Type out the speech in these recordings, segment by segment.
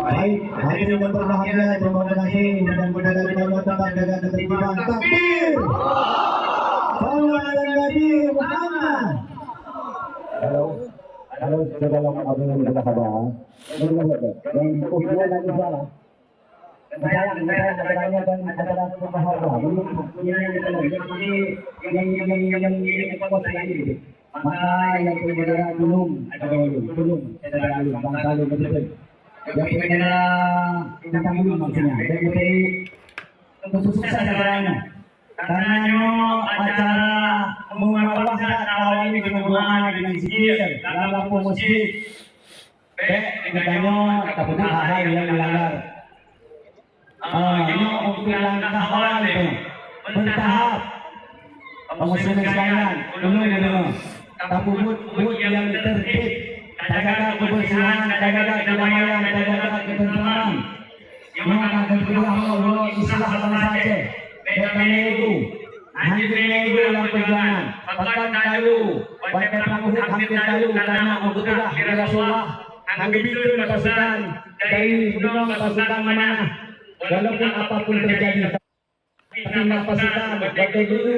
Baik, hadirin yang berbahagia, terima kasih. Mudah-mudahan kita tetap jaga ketertiban. Takbir. Salawat ala Nabi Muhammad. Halo, saudara abang yang berbahagia. Yang usia lagi salah. Saya bertanya dan adalah berbahagia. Belum punya yang kuasa ini. Maka yang punya belum ada belum. Saya belum bangsa betul. Yang pengen kita tanggung maksudnya. Jadi kesuksesan negaranya. Karena acara mengawalkan awal ini dengan dengan zikir dalam musik. Negaranya takut hal yang melanggar. Ini untuk langkah awal itu bertahap. Muslimin sekalian, dulu. Tabut yang tertib. Jaga kebersihan, jaga kedamaian, jaga ketentraman. Yang akan kedua Allah Islam bangsa Aceh. Beda itu Hancur nego dalam perjuangan. Pakan kayu, pakai perahu hampir kayu karena Abdullah bin Rasulullah menggebitur pasukan dari gunung pasukan mana. Walaupun apapun terjadi, tapi pasukan bagai dulu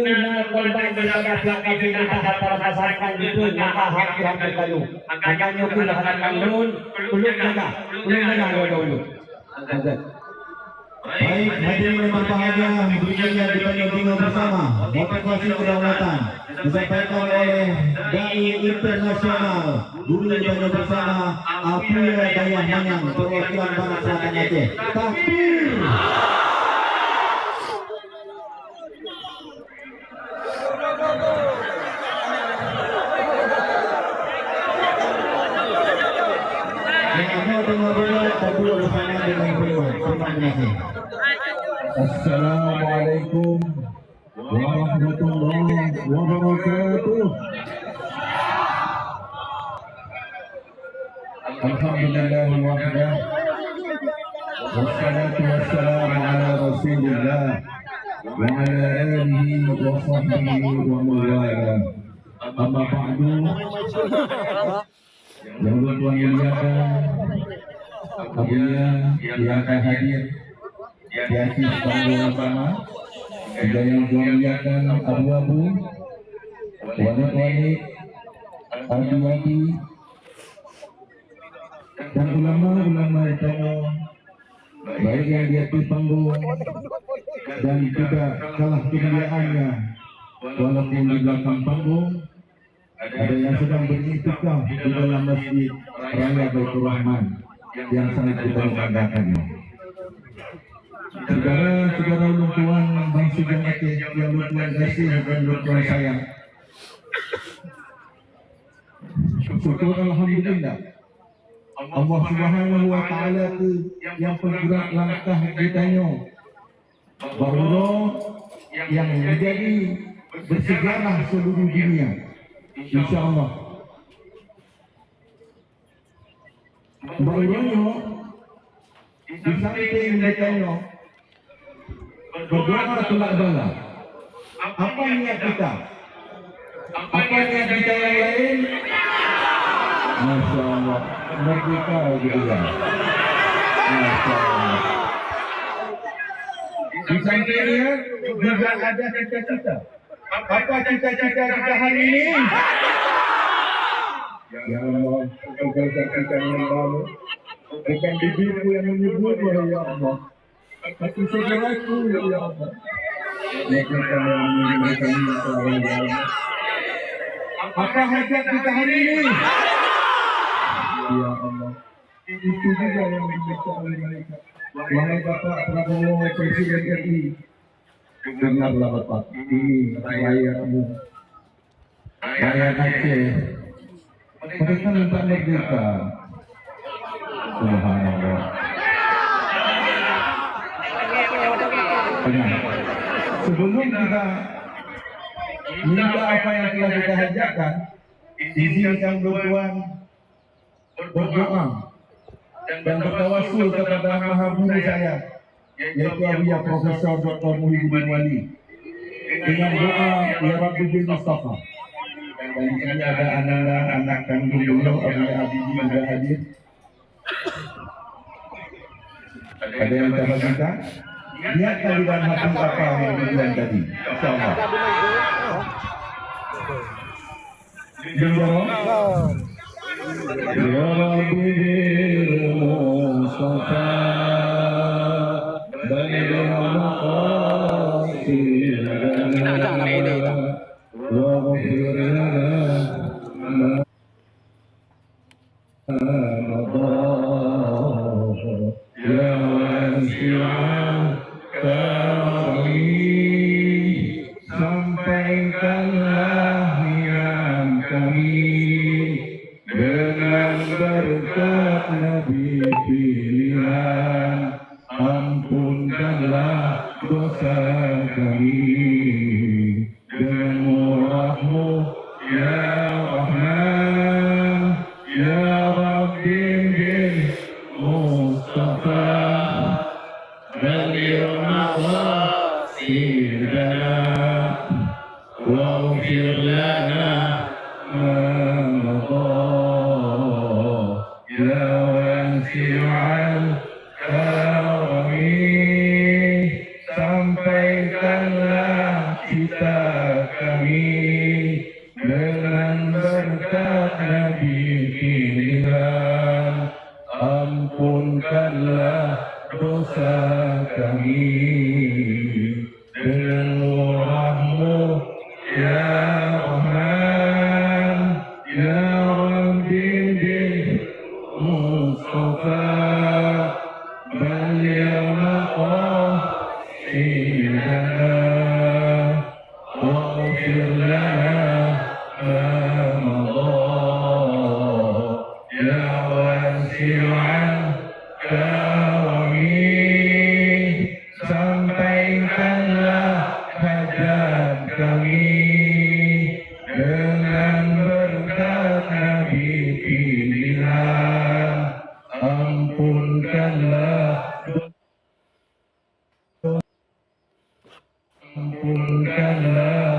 korban daripada pihak kafir kita terpasarkan gitu maka hampir kayu. Makanya pula hadapan nun, ulun naga dulu. Baik, hadirin yang berbahagia, berikutnya kita nyobingo bersama motivasi kedaulatan disampaikan oleh Dai Internasional Guru Banyu bersama Apuya Dayah Manyang perwakilan Barat Selatan Aceh. Takbir! Assalamualaikum warahmatullahi wabarakatuh. Alhamdulillah wahdah. Wassalatu wassalamu ala Rasulillah wa ala alihi wa sahbihi wa mawala. Amma ba'du. Yang Tuhan muliakan, Abuya yang akan hadir di atas panggung bersama, juga yang Tuhan muliakan abu-abu, wanit-wanit, abi-abi, dan ulama-ulama itu baik yang di atas panggung dan juga kalah kemuliaannya, walaupun di belakang panggung ada yang sedang beriktikaf di dalam masjid Raya Baitur Rahman yang sangat kita banggakan. Saudara-saudara lukuan bangsa Aceh yang lukuan kasih dan lukuan sayang. Syukur Alhamdulillah Allah Subhanahu wa Ta'ala itu yang penggerak langkah kitanya, bahawa yang menjadi bersejarah seluruh dunia. InsyaAllah bahawa di samping mereka berdoa tolak bala. Apa niat kita? Apa niat kita yang lain? Masya Allah, merdeka gitu ya. Masya Allah. Di sampingnya juga ada cita-cita. Apa cita-cita kita hari ini? Ya Allah, engkau katakan yang baru. Bukan bibirku yang menyebut, ya Allah. Tapi saudaraku, ya Allah. Mereka yang menyebutkan ya Allah. Apa hajat kita hari ini? Ya Allah. Itu juga yang diminta oleh mereka. Wahai Bapak Prabowo, Presiden RI, dengarlah Bapak, ini rakyatmu, rakyat Aceh. Mereka minta merdeka. Subhanallah. Sebelum kita minta apa yang telah kita hajarkan, izinkan Tuhan berdoa dan bertawasul kepada Maha Guru saya, yaitu Abuya Profesor Dr. Muhyiddin Wali, dengan doa Ya Rabbi bil Mustafa. Dan ini ada anak kandung beliau Abuya Habibie juga hadir. Ada yang kita bagikan? Lihat kalian hati apa yang dibuat tadi. InsyaAllah. Ya Rabbi bil Mustafa baligh maqasidana wa ghfir lana ya wasi'an kami, sampaikanlah yang kami dengan berkat Nabi pilihan, ampunkanlah dosa kami dengan murahmu ya Rahman ya Rabbi bil Mustafa baligh maqasidana dan berkat Nabi pilihan, ampunkanlah ampunkanlah